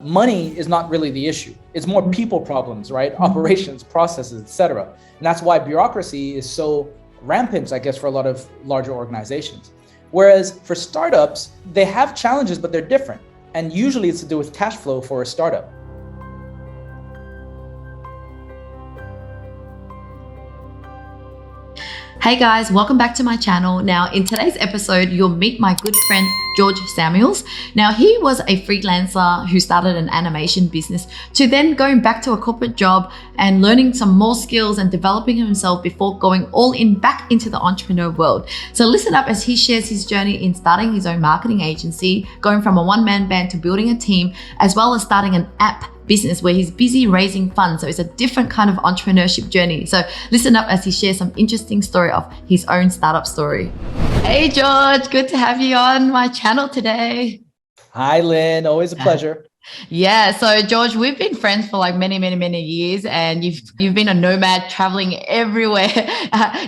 Money is not really the issue. It's more people problems, right? Operations, processes, etc. And that's why bureaucracy is so rampant, I guess, for a lot of larger organizations. Whereas for startups, they have challenges, but they're different. And usually it's to do with cash flow for a startup. Hey guys, welcome back to my channel. Now in today's episode, you'll meet my good friend, George Samuels. Now he was a freelancer who started an animation business to then going back to a corporate job and learning some more skills and developing himself before going all in back into the entrepreneur world. So listen up as he shares his journey in starting his own marketing agency, going from a one-man band to building a team, as well as starting an app business where he's busy raising funds. So it's a different kind of entrepreneurship journey. So listen up as he shares some interesting story of his own startup story. Hey George, good to have you on my channel today. Hi Lynn, always a pleasure. Yeah, so George, we've been friends for like many years, and you've been a nomad traveling everywhere.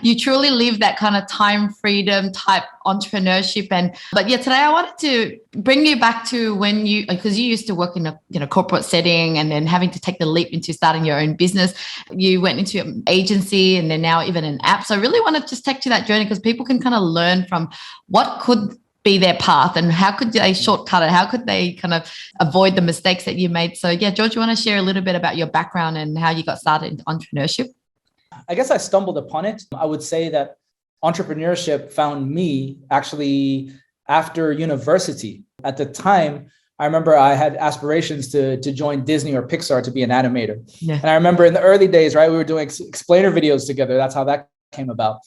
You truly live that kind of time freedom type entrepreneurship. But yeah, today I wanted to bring you back to when because you used to work in a corporate setting and then having to take the leap into starting your own business. You went into an agency and then now even an app. So I really want to just take to that journey because people can kind of learn from what could be their path and how could they shortcut it? How could they kind of avoid the mistakes that you made? So yeah, George, you want to share a little bit about your background and how you got started in entrepreneurship? I guess I stumbled upon it. I would say that entrepreneurship found me actually after university. At the time, I remember I had aspirations to join Disney or Pixar to be an animator. Yeah. And I remember in the early days, right, we were doing explainer videos together. That's how that came about.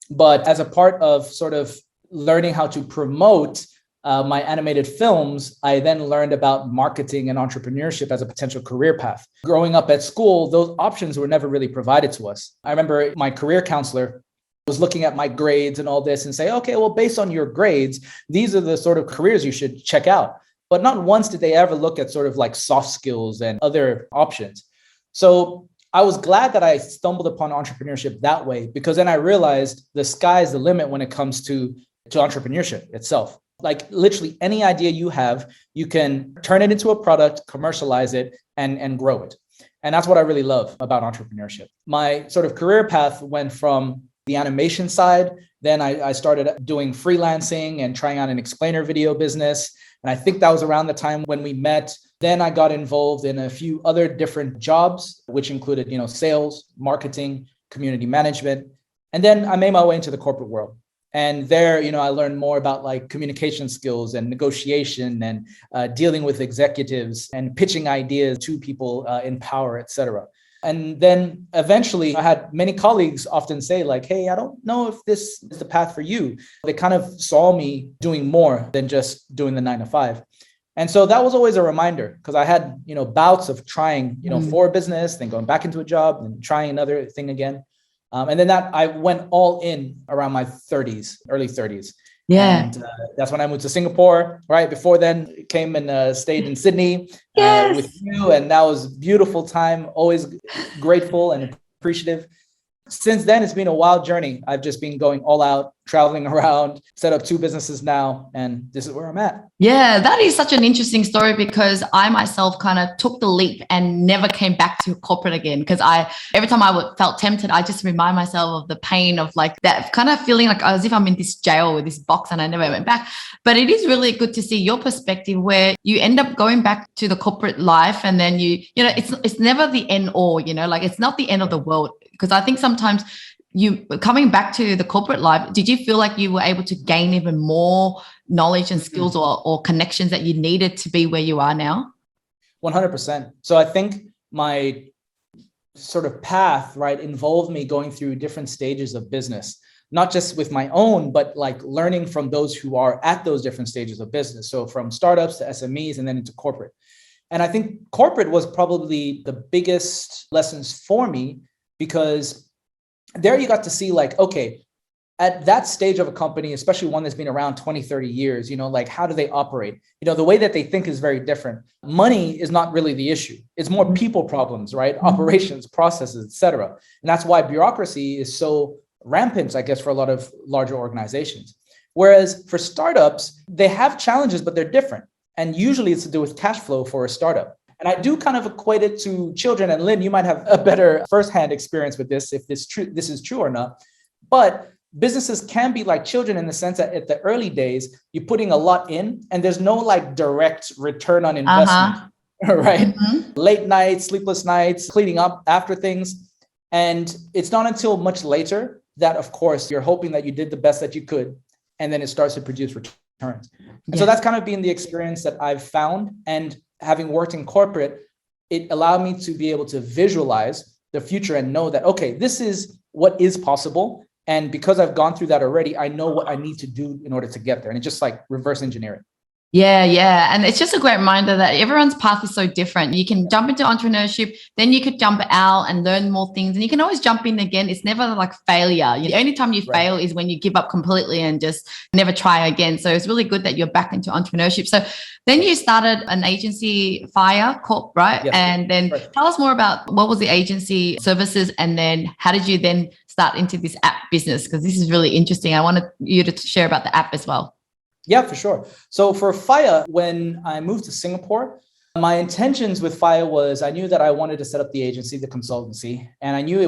But as a part of sort of learning how to promote my animated films, I then learned about marketing and entrepreneurship as a potential career path. Growing up at school, those options were never really provided to us. I remember my career counselor was looking at my grades and all this and say, okay, well, based on your grades, these are the sort of careers you should check out. But not once did they ever look at sort of like soft skills and other options. So I was glad that I stumbled upon entrepreneurship that way, because then I realized the sky's the limit when it comes to entrepreneurship itself. Like literally any idea you have, you can turn it into a product, commercialize it, and grow it. And that's what I really love about entrepreneurship. My sort of career path went from the animation side. Then I started doing freelancing and trying out an explainer video business. And I think that was around the time when we met. Then I got involved in a few other different jobs, which included, sales, marketing, community management. And then I made my way into the corporate world. And there, I learned more about like communication skills and negotiation and dealing with executives and pitching ideas to people in power, et cetera. And then eventually I had many colleagues often say like, hey, I don't know if this is the path for you. They kind of saw me doing more than just doing the 9 to 5. And so that was always a reminder, because I had, bouts of trying, for a business, then going back into a job and trying another thing again. And then that I went all in around my 30s, early 30s. Yeah. And that's when I moved to Singapore. Right before then, came and stayed in Sydney with you. And that was a beautiful time. Always grateful and appreciative. Since then, it's been a wild journey. I've just been going all out, traveling around, set up 2 businesses now, and this is where I'm at. Yeah, that is such an interesting story, because I myself kind of took the leap and never came back to corporate again, because every time I felt tempted, I just remind myself of the pain of like that kind of feeling like as if I'm in this jail with this box and I never went back. But it is really good to see your perspective where you end up going back to the corporate life, and then it's never the end all, like it's not the end of the world. Because I think sometimes you coming back to the corporate life, did you feel like you were able to gain even more knowledge and skills or connections that you needed to be where you are now? 100%. So I think my sort of path, right, involved me going through different stages of business, not just with my own, but like learning from those who are at those different stages of business. So from startups to SMEs and then into corporate. And I think corporate was probably the biggest lessons for me, because there you got to see like, okay, at that stage of a company, especially one that's been around 20, 30 years, like how do they operate? The way that they think is very different. Money is not really the issue. It's more people problems, right? Operations, processes, et cetera. And that's why bureaucracy is so rampant, I guess, for a lot of larger organizations. Whereas for startups, they have challenges, but they're different. And usually it's to do with cash flow for a startup. And I do kind of equate it to children. And Lynn, you might have a better firsthand experience with this, if this is true or not. But businesses can be like children in the sense that at the early days, you're putting a lot in and there's no like direct return on investment, right? Late nights, sleepless nights, cleaning up after things. And it's not until much later that, of course, you're hoping that you did the best that you could, and then it starts to produce returns. And so that's kind of been the experience that I've found. And having worked in corporate, it allowed me to be able to visualize the future and know that, okay, this is what is possible. And because I've gone through that already, I know what I need to do in order to get there. And it's just like reverse engineering. Yeah. And it's just a great reminder that everyone's path is so different. You can jump into entrepreneurship, then you could jump out and learn more things. And you can always jump in again. It's never like failure. The only time you fail is when you give up completely and just never try again. So it's really good that you're back into entrepreneurship. So then you started an agency, Fire Corp, right? Yes. And then tell us more about what was the agency services, and then how did you then start into this app business? Because this is really interesting. I wanted you to share about the app as well. Yeah, for sure. So for Fire, when I moved to Singapore, my intentions with Fire was I knew that I wanted to set up the agency, the consultancy, and I knew I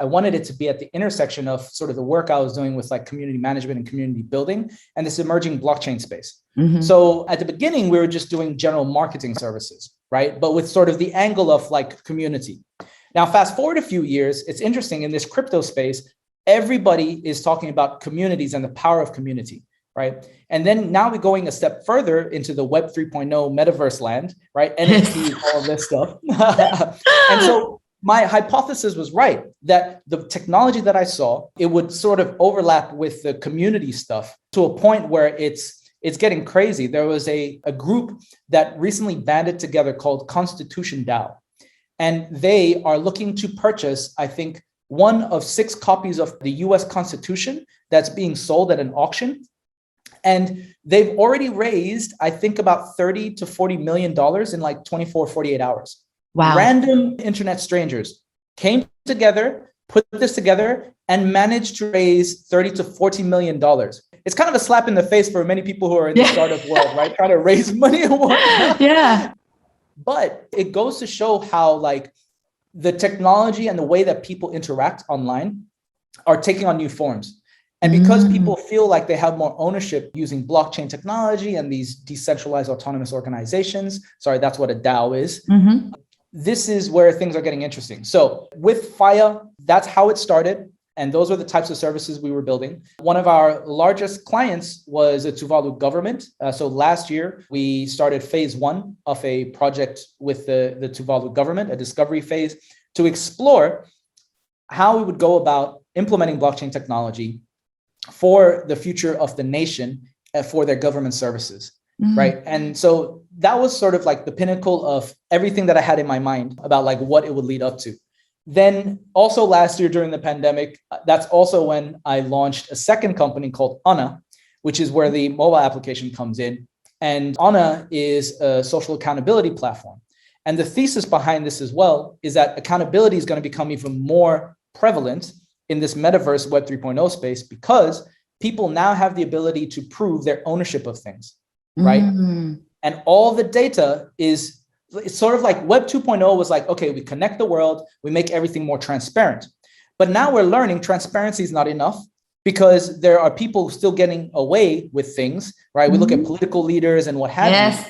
wanted it to be at the intersection of sort of the work I was doing with like community management and community building and this emerging blockchain space. So at the beginning, we were just doing general marketing services, right? But with sort of the angle of like community. Now, fast forward a few years, it's interesting in this crypto space, everybody is talking about communities and the power of community. Right. And then now we're going a step further into the Web 3.0 metaverse land, right? NFTs, all of this stuff. And so my hypothesis was right, that the technology that I saw, it would sort of overlap with the community stuff to a point where it's getting crazy. There was a group that recently banded together called Constitution DAO. And they are looking to purchase, I think, one of 6 copies of the US Constitution that's being sold at an auction. And they've already raised, I think, about $30 to $40 million in like 24, 48 hours. Wow. Random internet strangers came together, put this together, and managed to raise $30 to $40 million. It's kind of a slap in the face for many people who are in the startup world, right? Trying to raise money and whatnot. Yeah. But it goes to show how like the technology and the way that people interact online are taking on new forms. And because people feel like they have more ownership using blockchain technology and these decentralized autonomous organizations, sorry, that's what a DAO is. This is where things are getting interesting. So with Fire, that's how it started. And those were the types of services we were building. One of our largest clients was the Tuvalu government. So last year, we started phase 1 of a project with the Tuvalu government, a discovery phase, to explore how we would go about implementing blockchain technology for the future of the nation, for their government services, right? And so that was sort of like the pinnacle of everything that I had in my mind about like what it would lead up to. Then also last year during the pandemic, that's also when I launched a second company called Anna, which is where the mobile application comes in. And Anna is a social accountability platform. And the thesis behind this as well is that accountability is going to become even more prevalent in this metaverse Web 3.0 space, because people now have the ability to prove their ownership of things, right? And all the data it's sort of like Web 2.0 was like, okay, we connect the world, we make everything more transparent. But now we're learning transparency is not enough, because there are people still getting away with things, right? We look at political leaders and what have you.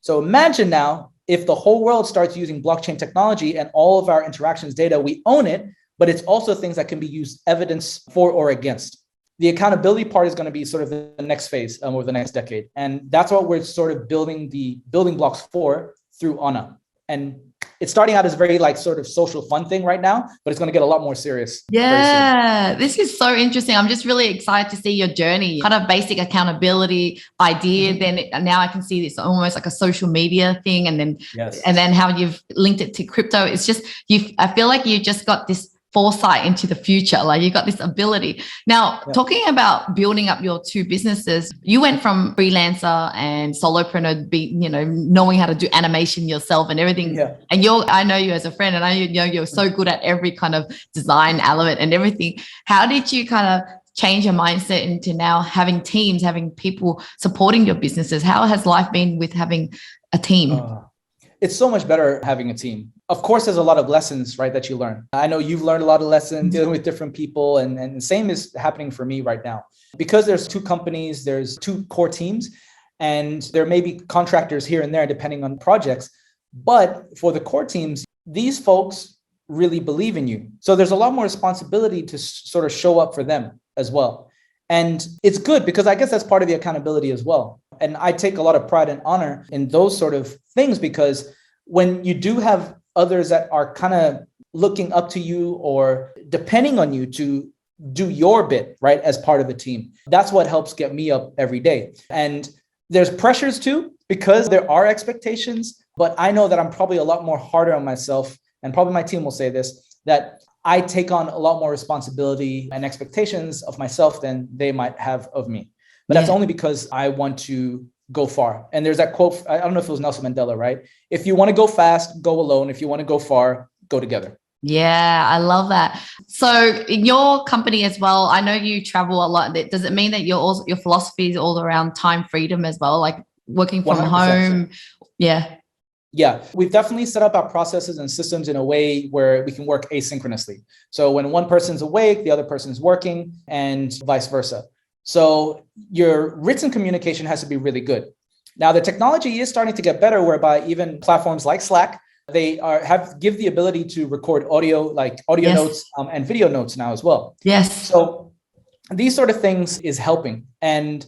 So imagine now if the whole world starts using blockchain technology and all of our interactions data, we own it, but it's also things that can be used evidence for or against. The accountability part is going to be sort of the next phase over the next decade. And that's what we're sort of building the building blocks for through Anna. And it's starting out as very like sort of social fun thing right now, but it's going to get a lot more serious. Yeah, this is so interesting. I'm just really excited to see your journey, kind of basic accountability idea. Then now I can see this almost like a social media thing. And then how you've linked it to crypto. It's just, I feel like you just got this foresight into the future. Like you got this ability. Now, talking about building up your 2 businesses, you went from freelancer and solopreneur, knowing how to do animation yourself and everything. Yeah. And I know you as a friend, and I know you're so good at every kind of design element and everything. How did you kind of change your mindset into now having teams, having people supporting your businesses? How has life been with having a team? it's so much better having a team. Of course, there's a lot of lessons, right, that you learn. I know you've learned a lot of lessons dealing with different people, and the same is happening for me right now. Because there's two companies, there's two core teams, and there may be contractors here and there depending on projects. But for the core teams, these folks really believe in you. So there's a lot more responsibility to sort of show up for them as well. And it's good because I guess that's part of the accountability as well. And I take a lot of pride and honor in those sort of things, because when you do have others that are kind of looking up to you or depending on you to do your bit, right, as part of the team, that's what helps get me up every day. And there's pressures too, because there are expectations, but I know that I'm probably a lot more harder on myself, and probably my team will say this, that I take on a lot more responsibility and expectations of myself than they might have of me. But that's only because I want to go far. And there's that quote, I don't know if it was Nelson Mandela, right? If you want to go fast, go alone. If you want to go far, go together. Yeah, I love that. So in your company as well, I know you travel a lot. Does it mean that your philosophy is all around time freedom as well, like working from 100%. Home? Yeah. Yeah, we've definitely set up our processes and systems in a way where we can work asynchronously. So when one person's awake, the other person's working, and vice versa. So your written communication has to be really good. Now, the technology is starting to get better, whereby even platforms like Slack, they give the ability to record audio, like audio notes and video notes now as well. Yes. So these sort of things is helping. And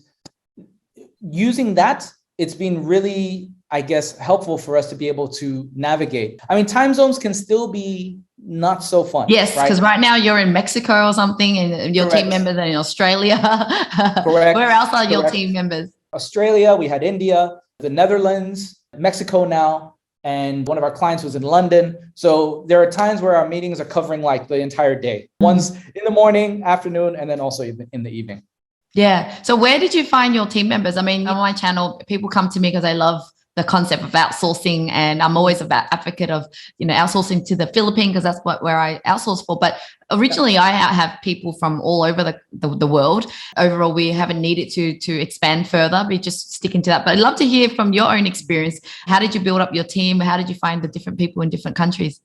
using that, it's been really, I guess, helpful for us to be able to navigate. I mean, time zones can still be not so fun. Yes, because right now you're in Mexico or something, and your team members are in Australia. Correct. Where else are your team members? Australia, we had India, the Netherlands, Mexico now, and one of our clients was in London. So there are times where our meetings are covering like the entire day. One's in the morning, afternoon, and then also in the evening. Yeah. So where did you find your team members? I mean, on my channel, people come to me because they love the concept of outsourcing, and I'm always about advocate of, outsourcing to the Philippines, because that's where I outsource for. But originally I have people from all over the world. Overall, we haven't needed to expand further. We're just sticking to that. But I'd love to hear from your own experience. How did you build up your team? How did you find the different people in different countries?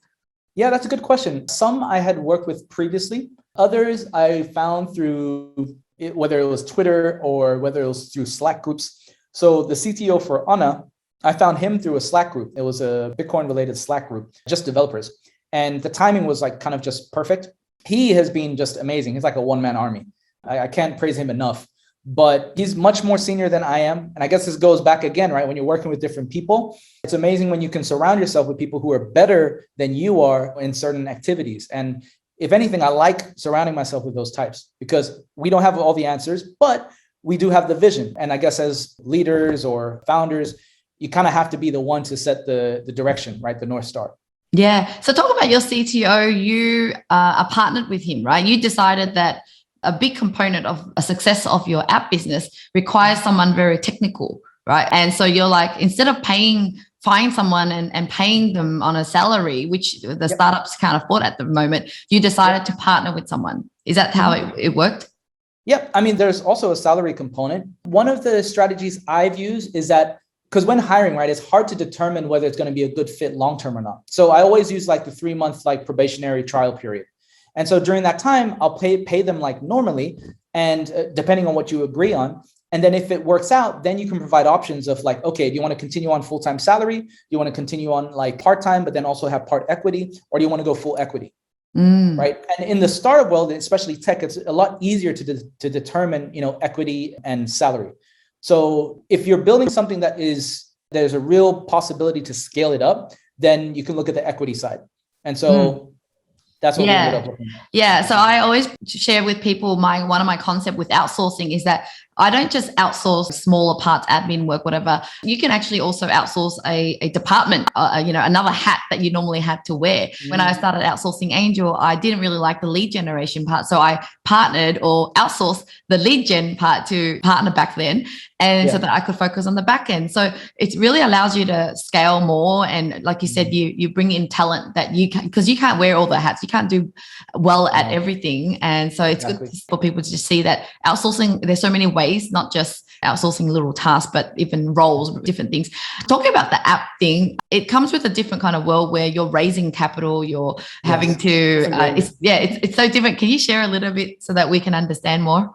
Yeah, that's a good question. Some I had worked with previously. Others I found through whether it was Twitter or whether it was through Slack groups. So the CTO for Anna, I found him through a Slack group. It was a Bitcoin related Slack group, just developers. And the timing was like kind of just perfect. He has been just amazing. He's like a one-man army. I can't praise him enough, but he's much more senior than I am. And I guess this goes back again, right? When you're working with different people, it's amazing when you can surround yourself with people who are better than you are in certain activities. And if anything, I like surrounding myself with those types, because we don't have all the answers, but we do have the vision. And I guess as leaders or founders, you kind of have to be the one to set the direction, right? The North Star. Yeah. So talk about your CTO. You are partnered with him, right? You decided that a big component of a success of your app business requires someone very technical, right? And so you're like, instead of find someone and paying them on a salary, which the startups can't afford at the moment, you decided to partner with someone. Is that how it worked? Yep. I mean, there's also a salary component. One of the strategies I've used is that, because when hiring, right, it's hard to determine whether it's going to be a good fit long-term or not. So I always use like the 3-month like probationary trial period. And so during that time, I'll pay them like normally, and depending on what you agree on. And then if it works out, then you can provide options of like, okay, do you want to continue on full-time salary? Do you want to continue on like part-time, but then also have part equity? Or do you want to go full equity? Right. And in the startup world, especially tech, it's a lot easier to determine, equity and salary. So if you're building something there's a real possibility to scale it up, then you can look at the equity side. And so that's what we ended up looking at. Yeah. So I always share with people one of my concept with outsourcing is that I don't just outsource smaller parts, admin work, whatever. You can actually also outsource a department, another hat that you normally had to wear. When I started outsourcing Angel, I didn't really like the lead generation part. So I partnered or outsourced the lead gen part to partner back then. And so that I could focus on the back end. So it really allows you to scale more. And like you said, you bring in talent that you can, because you can't wear all the hats. You can't do well at everything. And so it's good for people to just see that outsourcing, there's so many ways, not just outsourcing little tasks, but even roles, different things. Talking about the app thing, it comes with a different kind of world where you're raising capital, you're having to, it's so different. Can you share a little bit so that we can understand more?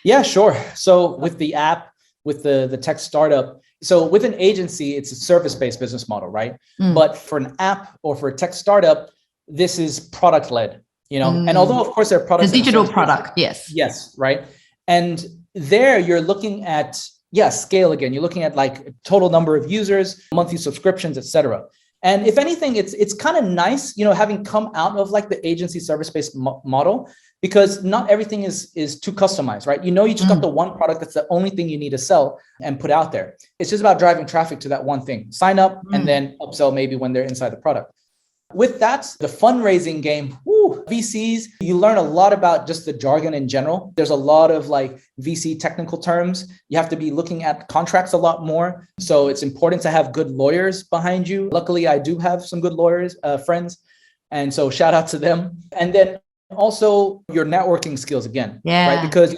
Yeah, sure. So with the app, with the tech startup, so with an agency, it's a service-based business model, right? But for an app or for a tech startup, this is product-led, and although of course there are products, the digital product, yes, right. And there you're looking at, scale again. You're looking at like total number of users, monthly subscriptions, etc. And if anything, it's kind of nice, having come out of like the agency service-based model, because not everything is too customized, right? You just got the one product that's the only thing you need to sell and put out there. It's just about driving traffic to that one thing, sign up and then upsell maybe when they're inside the product. With that, the fundraising game, VCs, you learn a lot about just the jargon in general. There's a lot of like VC technical terms. You have to be looking at contracts a lot more. So it's important to have good lawyers behind you. Luckily, I do have some good lawyers, friends. And so shout out to them. And then also your networking skills again, right? Because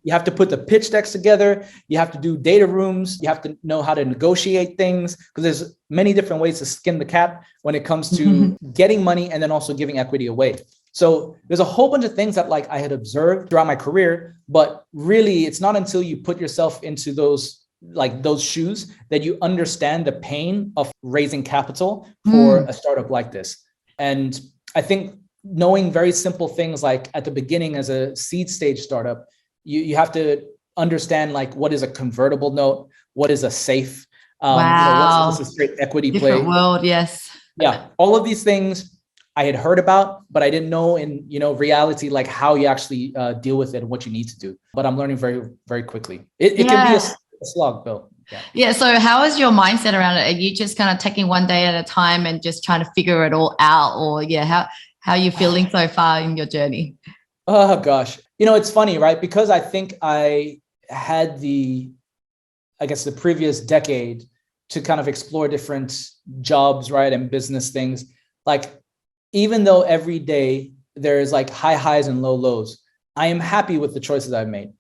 you have to put the pitch decks together. You have to do data rooms. You have to know how to negotiate things, because there's many different ways to skin the cat when it comes to getting money and then also giving equity away. So there's a whole bunch of things that like I had observed throughout my career, but really it's not until you put yourself into those shoes that you understand the pain of raising capital for a startup like this. And I think knowing very simple things like at the beginning as a seed stage startup, you have to understand like what is a convertible note, what is a safe, what's a straight equity different play. World, yes. Yeah, all of these things I had heard about, but I didn't know in reality like how you actually deal with it and what you need to do. But I'm learning very, very quickly. It can be a slog, Bill. Yeah. So how is your mindset around it? Are you just kind of taking one day at a time and just trying to figure it all out, or how are you feeling so far in your journey? Oh gosh. It's funny, right? Because I think I had the previous decade to kind of explore different jobs, right? And business things. Like, even though every day there's like high highs and low lows, I am happy with the choices I've made,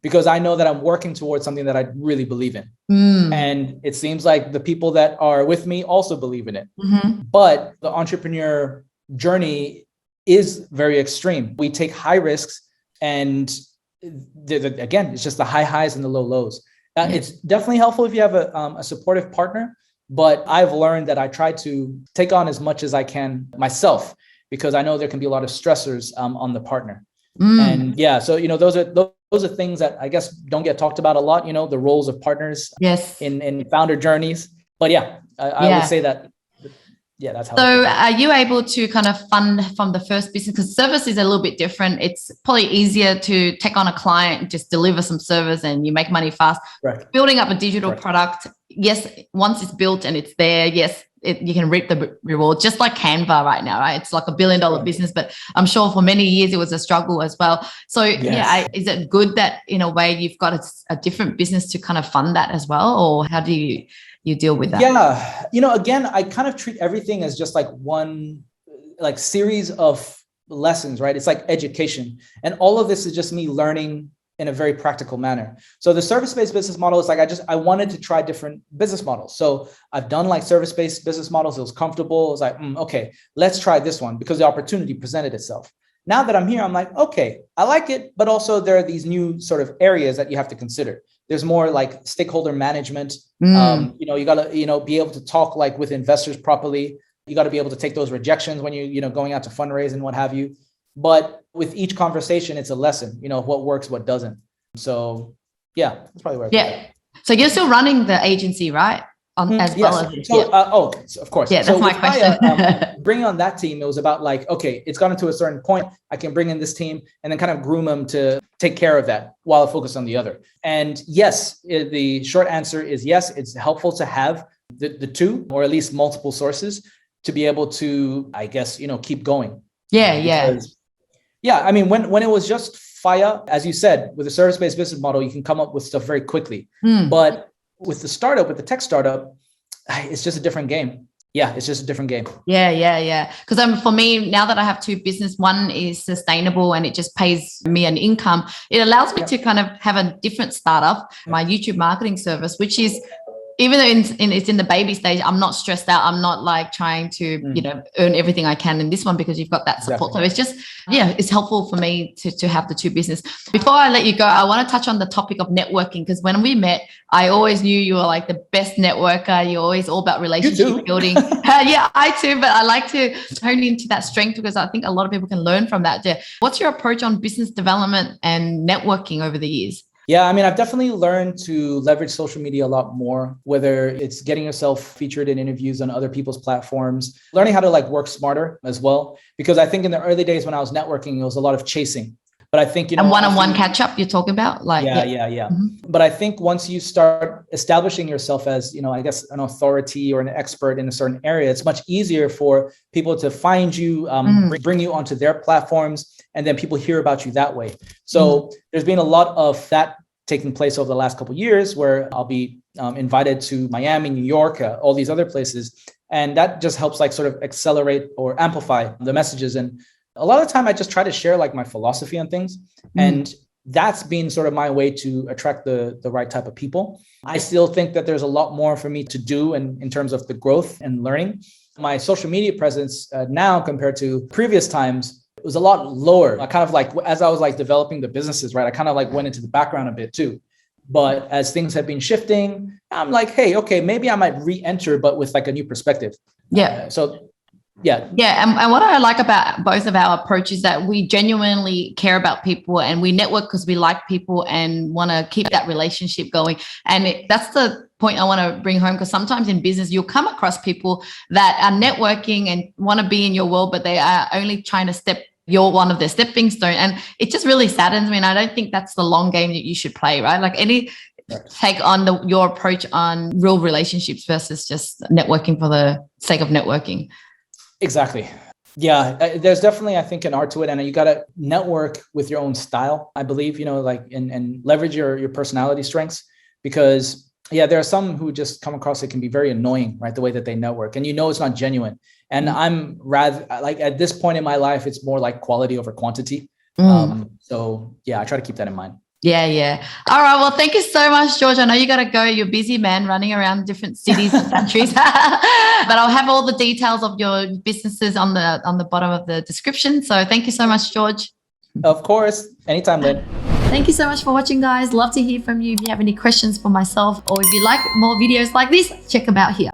because I know that I'm working towards something that I really believe in. And it seems like the people that are with me also believe in it. But the entrepreneur journey is very extreme. We take high risks, and again, it's just the high highs and the low lows. It's definitely helpful if you have a supportive partner, but I've learned that I try to take on as much as I can myself, because I know there can be a lot of stressors on the partner. And so those are things that I guess don't get talked about a lot. The roles of partners in founder journeys. But I would say that. Yeah, that's how. So are you able to kind of fund from the first business? Because service is a little bit different. It's probably easier to take on a client, just deliver some service and you make money fast. Correct. Building up a digital product, yes, once it's built and it's there, yes, you can reap the reward, just like Canva right now, right? It's like $1 billion business, but I'm sure for many years it was a struggle as well. So is it good that in a way you've got a different business to kind of fund that as well? Or how do you deal with that? Yeah. Again, I kind of treat everything as just like one like series of lessons, right? It's like education. And all of this is just me learning in a very practical manner. So the service-based business model is like, I wanted to try different business models. So I've done like service-based business models. It was comfortable. It was like, okay, let's try this one, because the opportunity presented itself. Now that I'm here, I'm like, okay, I like it, but also there are these new sort of areas that you have to consider. There's more like stakeholder management. You got to, be able to talk like with investors properly. You got to be able to take those rejections when you going out to fundraise and what have you. But with each conversation, it's a lesson, what works, what doesn't. So that's probably where. So you're still running the agency, right? As well as of course. Yeah, that's my question. Bringing on that team, it was about like, okay, it's gotten to a certain point. I can bring in this team and then kind of groom them to take care of that while I focus on the other. And yes, the short answer is yes, it's helpful to have the two, or at least multiple sources, to be able to, I guess, keep going. I mean, when it was just fire, as you said, with a service-based business model, you can come up with stuff very quickly. But with the tech startup, it's just a different game. Yeah, it's just a different game. Yeah. Because for me, now that I have two business, one is sustainable and it just pays me an income. It allows me to kind of have a different startup, my YouTube marketing service, which is, even though it's in the baby stage, I'm not stressed out. I'm not like trying to, earn everything I can in this one, because you've got that support. Exactly. So it's just, it's helpful for me to have the two business. Before I let you go, I want to touch on the topic of networking, because when we met, I always knew you were like the best networker. You're always all about relationship building. Yeah, I too, but I like to hone into that strength, because I think a lot of people can learn from that. Yeah. What's your approach on business development and networking over the years? Yeah, I mean, I've definitely learned to leverage social media a lot more, whether it's getting yourself featured in interviews on other people's platforms, learning how to like work smarter as well. Because I think in the early days when I was networking, it was a lot of chasing. But I think, and one-on-one catch up you're talking about, like yeah. Mm-hmm. But I think once you start establishing yourself as, I guess an authority or an expert in a certain area, it's much easier for people to find you, bring you onto their platforms, and then people hear about you that way. So there's been a lot of that taking place over the last couple of years, where I'll be invited to Miami, New York, all these other places, and that just helps like sort of accelerate or amplify the messages. And a lot of the time I just try to share like my philosophy on things. And that's been sort of my way to attract the right type of people. I still think that there's a lot more for me to do in terms of the growth and learning. My social media presence now compared to previous times, it was a lot lower. I kind of like, as I was like developing the businesses, right, I kind of like went into the background a bit too. But as things have been shifting, I'm like, hey, okay, maybe I might re-enter, but with like a new perspective. Yeah. And what I like about both of our approaches is that we genuinely care about people, and we network because we like people and want to keep that relationship going. And that's the point I want to bring home, because sometimes in business you'll come across people that are networking and want to be in your world, but they are only trying to you're one of their stepping stone, and it just really saddens me. And I don't think that's the long game that you should play, right? Like take on your approach on real relationships versus just networking for the sake of networking. Exactly. Yeah, there's definitely, I think, an art to it. And you got to network with your own style, I believe, and leverage your personality strengths, because there are some who just come across, it can be very annoying, right? The way that they network, and it's not genuine. And I'm rather like, at this point in my life, it's more like quality over quantity. So I try to keep that in mind. Yeah. All right. Well, thank you so much, George. I know you got to go. You're a busy man running around different cities and countries, but I'll have all the details of your businesses on the bottom of the description. So thank you so much, George. Of course. Anytime, Lynn. Thank you so much for watching, guys. Love to hear from you. If you have any questions for myself, or if you like more videos like this, check them out here.